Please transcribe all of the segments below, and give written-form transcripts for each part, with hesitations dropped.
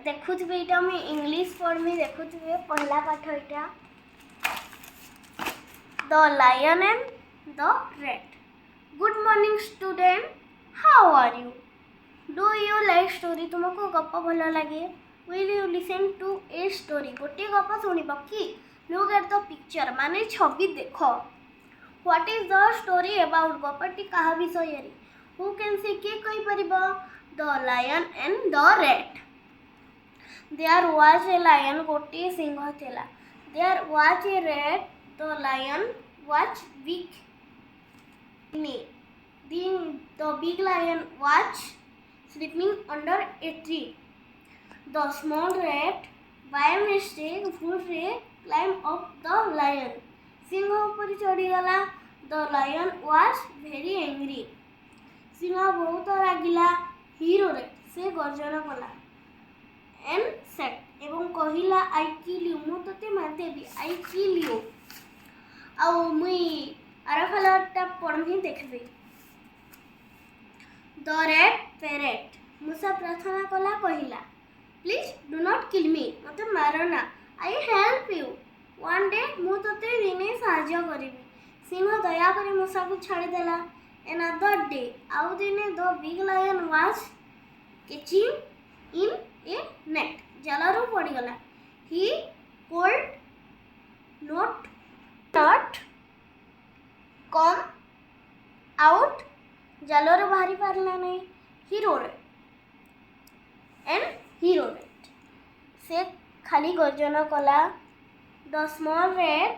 देखुवे यहाँ मुझे इंग्लिश पढ़मी देखुवे पहला पाठ यहाँ the lion and the rat. Good morning student, how are you? Do you like story? तुमको गप भल लगे? Will you listen to a story? गोटे गप शुणब कि? लुक एट द पिक्चर माने छवि देख। What is the story about? गपटी कहा विषय? हु कैन से किए कहि परिबो? The lion and the rat. There was a lion, गोटे सिंह थिला। There was a rat, the lion was weak. The big lion was sleeping under a tree. The small rat by mistake would climb up the lion. Singh ऊपर चढ़ीगला। The lion was very angry. Singh बहुत रागिला। Hero रे से गर्जन कला and said एवं कहिला I kill you, मु तते मारदेबी, I kill you। आउ मुई आर फलटा पढ़मी देखबी। The rat parrot, मूसा प्रार्थना कला कहिला प्लीज डू नॉट किल मी, मते मारना, I help you one day, मु तते दिने साहाय्य करिबी। सिंह दया करी मूसा को छाड़ी देला। Another day, आउ दिने the big lion was catching in a net, जालरू पड़ी गला। ही could not come out, जालर बाहरी पारला नहीं। हीरो रेट से खाली गर्जन कला। The small rat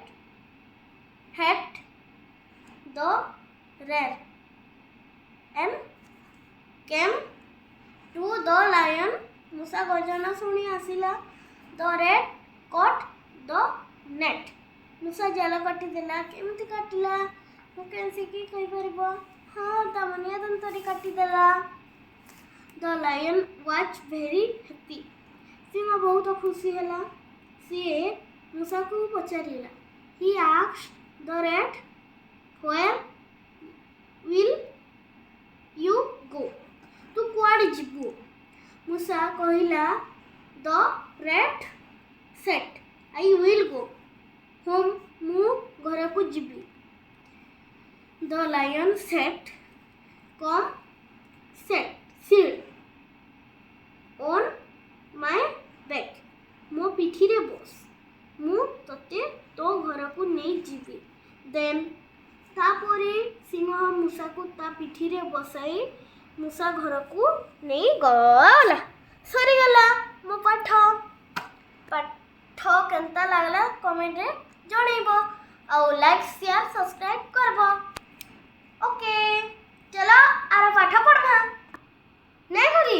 heard the roar and came to the lion, मूसा गर्जन शुणी आसिला। The rat cut the net, मूसा जाल काटिदेला। केमती काटिला? मुझे कही पार? हाँ तामनिया दंतरी काटिदेला। The lion was very happy, सिंह बहुत खुशी है। सी मूसा को पचारिला। He asked the rat where will you go, तू कुआड़े जीवु? मूसा कहिला। The rat said I will go home, मु घर को जीवी। The lion said, come sit on my back, मो पिठी रे बस, मु तते तो घर को नहीं जीवी। देन तापरे सिंह मूसा को ता पिठी रे बसाई मूसा घर को नहीं गला। सरी गला मो पाठ केनता लागला कमेंट रे जणैबो। आउ लाइक शेयर